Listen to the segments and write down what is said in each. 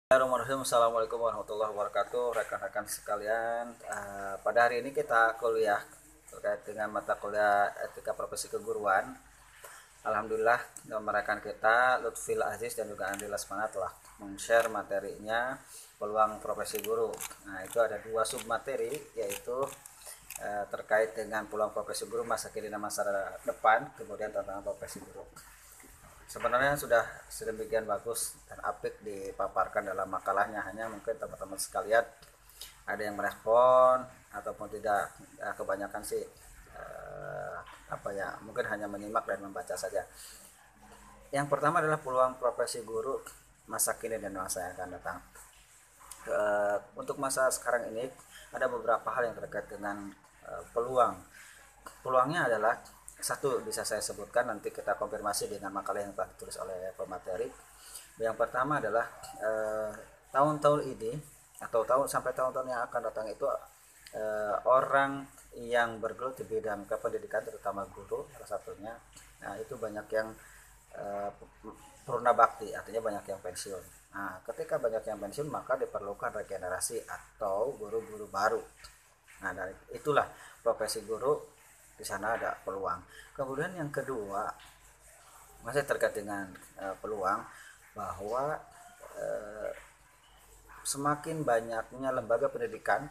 Bismillahirrahmanirrahim. Assalamualaikum warahmatullahi wabarakatuh, rekan-rekan sekalian. Pada hari ini kita kuliah terkait dengan mata kuliah etika profesi keguruan. Alhamdulillah, rekan kita Lutfil Aziz dan juga Andri Lasmana telah men-share materinya peluang profesi guru. Nah, itu ada dua submateri, yaitu terkait dengan peluang profesi guru masa kini dan masa depan, kemudian tantangan profesi guru. Sebenarnya sudah sedemikian bagus dan apik dipaparkan dalam makalahnya, hanya mungkin teman-teman sekalian ada yang merespon ataupun tidak. Kebanyakan sih mungkin hanya menyimak dan membaca saja. Yang pertama adalah peluang profesi guru masa kini dan masa yang akan datang. Untuk masa sekarang ini ada beberapa hal yang terkait dengan peluangnya adalah satu, bisa saya sebutkan, nanti kita konfirmasi dengan makalah yang telah ditulis oleh pemateri. Yang pertama adalah tahun-tahun ini atau sampai tahun-tahun yang akan datang itu orang yang bergelut di bidang pendidikan, terutama guru salah satunya, nah itu banyak yang purna bakti, artinya banyak yang pensiun. Nah, ketika banyak yang pensiun maka diperlukan regenerasi atau guru-guru baru. Nah, dari itulah profesi guru di sana ada peluang. Kemudian yang kedua, masih terkait dengan peluang, bahwa semakin banyaknya lembaga pendidikan,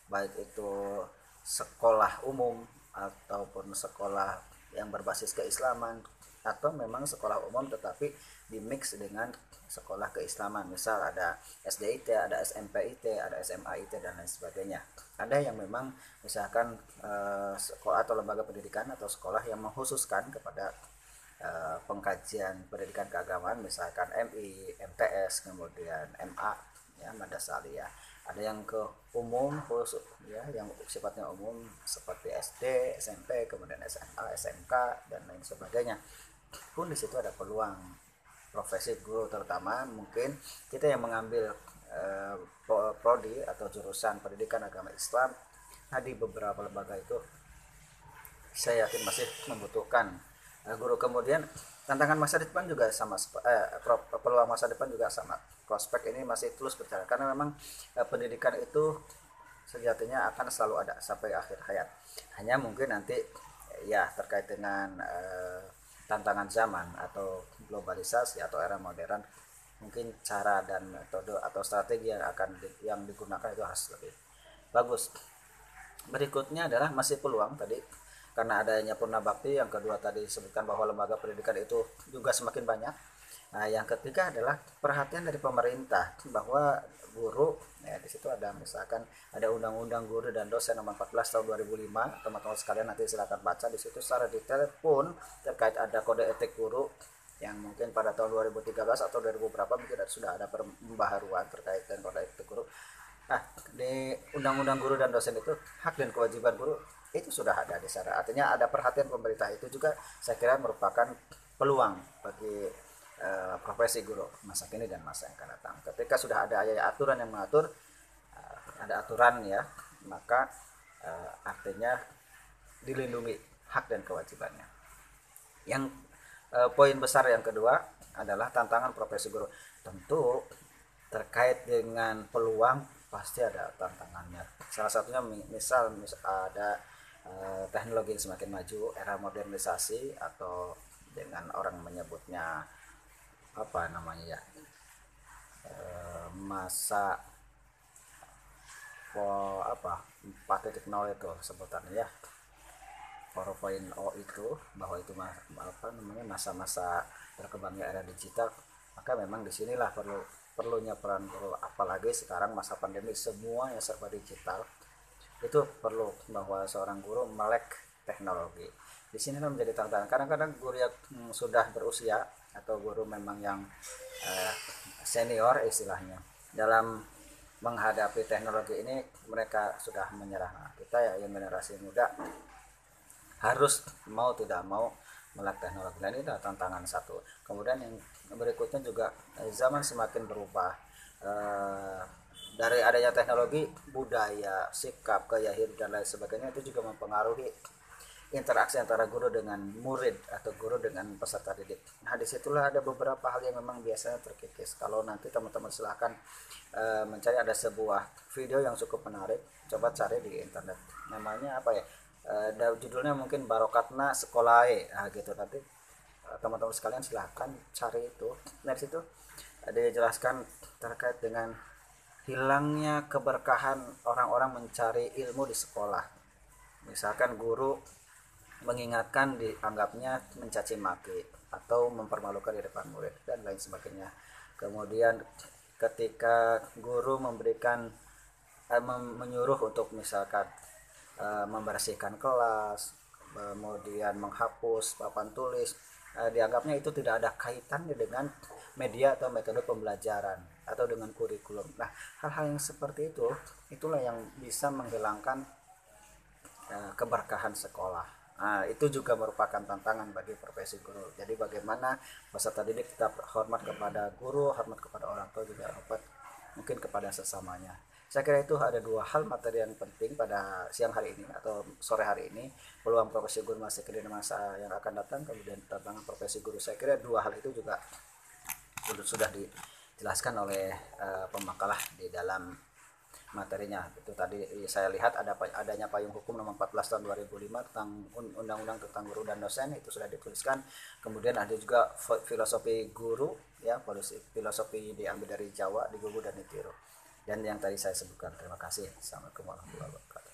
baik itu sekolah umum ataupun sekolah yang berbasis keislaman, atau memang sekolah umum tetapi dimix dengan sekolah keislaman. Misal ada SDIT, ada SMPIT, ada SMAIT dan lain sebagainya. Ada yang memang misalkan sekolah atau lembaga pendidikan atau sekolah yang mengkhususkan kepada pengkajian pendidikan keagamaan, misalkan MI, MTS, kemudian MA, ya, Madrasah Aliyah. Ada yang ke umum khusus, ya, yang sifatnya umum seperti SD, SMP, kemudian SMA, SMK dan lain sebagainya. Pun di situ ada peluang profesi guru, terutama mungkin kita yang mengambil prodi atau jurusan pendidikan agama Islam. Nah, di beberapa lembaga itu saya yakin masih membutuhkan guru. Kemudian tantangan masa depan juga sama, peluang masa depan juga sama. Prospek ini masih terus berjalan karena memang pendidikan itu sejatinya akan selalu ada sampai akhir hayat. Hanya mungkin nanti ya terkait dengan tantangan zaman atau globalisasi atau era modern, mungkin cara dan metode atau strategi yang digunakan itu harus lebih bagus. Berikutnya adalah masih peluang tadi karena adanya purna bakti. Yang kedua tadi disebutkan bahwa lembaga pendidikan itu juga semakin banyak. Nah, yang ketiga adalah perhatian dari pemerintah bahwa guru, ya di situ ada misalkan ada Undang-Undang Guru dan Dosen nomor 14 tahun 2005. Teman-teman sekalian nanti silakan baca di situ secara detail, pun terkait ada kode etik guru yang mungkin pada tahun 2013 atau 2000 berapa mungkin sudah ada pembaharuan terkait dengan kode etik guru. Nah, di Undang-Undang Guru dan Dosen itu hak dan kewajiban guru itu sudah ada di sana. Artinya ada perhatian pemerintah, itu juga saya kira merupakan peluang bagi profesi guru masa kini dan masa yang akan datang. Ketika sudah ada aturan yang mengatur, ada aturan ya, maka artinya dilindungi hak dan kewajibannya. Yang poin besar yang kedua adalah tantangan profesi guru. Tentu terkait dengan peluang pasti ada tantangannya. Salah satunya misal ada teknologi yang semakin maju, era modernisasi, atau dengan orang menyebutnya apa namanya ya, masa 4.0 itu sebutannya ya, 4.0 itu, bahwa itu masa-masa berkembangnya era digital. Maka memang disinilah perlunya peran guru, apalagi sekarang masa pandemi semuanya serba digital. Itu perlu bahwa seorang guru melek teknologi. Di sini menjadi tantangan. Kadang-kadang guru yang sudah berusia atau guru memang yang senior istilahnya dalam menghadapi teknologi ini, mereka sudah menyerah. Nah, kita ya yang generasi muda harus mau tidak mau melek teknologi, dan itu tantangan satu. Kemudian yang berikutnya juga zaman semakin berubah, dari adanya teknologi, budaya, sikap, gaya hidup dan lain sebagainya itu juga mempengaruhi interaksi antara guru dengan murid atau guru dengan peserta didik. Nah, disitulah ada beberapa hal yang memang biasanya terkikis. Kalau nanti teman-teman silahkan mencari, ada sebuah video yang cukup menarik, coba cari di internet. Namanya apa ya? Judulnya mungkin Barokatna Sekolahe, nah, gitu. Nanti teman-teman sekalian silahkan cari itu. Nah, situ ada dijelaskan terkait dengan hilangnya keberkahan orang-orang mencari ilmu di sekolah. Misalkan guru mengingatkan dianggapnya mencaci maki atau mempermalukan di depan murid dan lain sebagainya. Kemudian ketika guru memberikan menyuruh untuk misalkan membersihkan kelas, kemudian menghapus papan tulis, dianggapnya itu tidak ada kaitannya dengan media atau metode pembelajaran atau dengan kurikulum. Nah, hal-hal yang seperti itu itulah yang bisa menghilangkan keberkahan sekolah. Nah, itu juga merupakan tantangan bagi profesi guru. Jadi bagaimana peserta didik tetap hormat kepada guru, hormat kepada orang tua, juga hormat mungkin kepada sesamanya. Saya kira itu ada dua hal materi yang penting pada siang hari ini atau sore hari ini. Peluang profesi guru masih di masa yang akan datang, kemudian tantangan profesi guru. Saya kira dua hal itu juga sudah dijelaskan oleh pemakalah di dalam materinya. Itu tadi saya lihat adanya payung hukum nomor 14 tahun 2005 tentang undang-undang tentang guru dan dosen, itu sudah dituliskan. Kemudian ada juga filosofi guru, ya, filosofi diambil dari Jawa, digugu dan ditiru. Dan yang tadi saya sebutkan. Terima kasih. Assalamualaikum warahmatullahi wabarakatuh.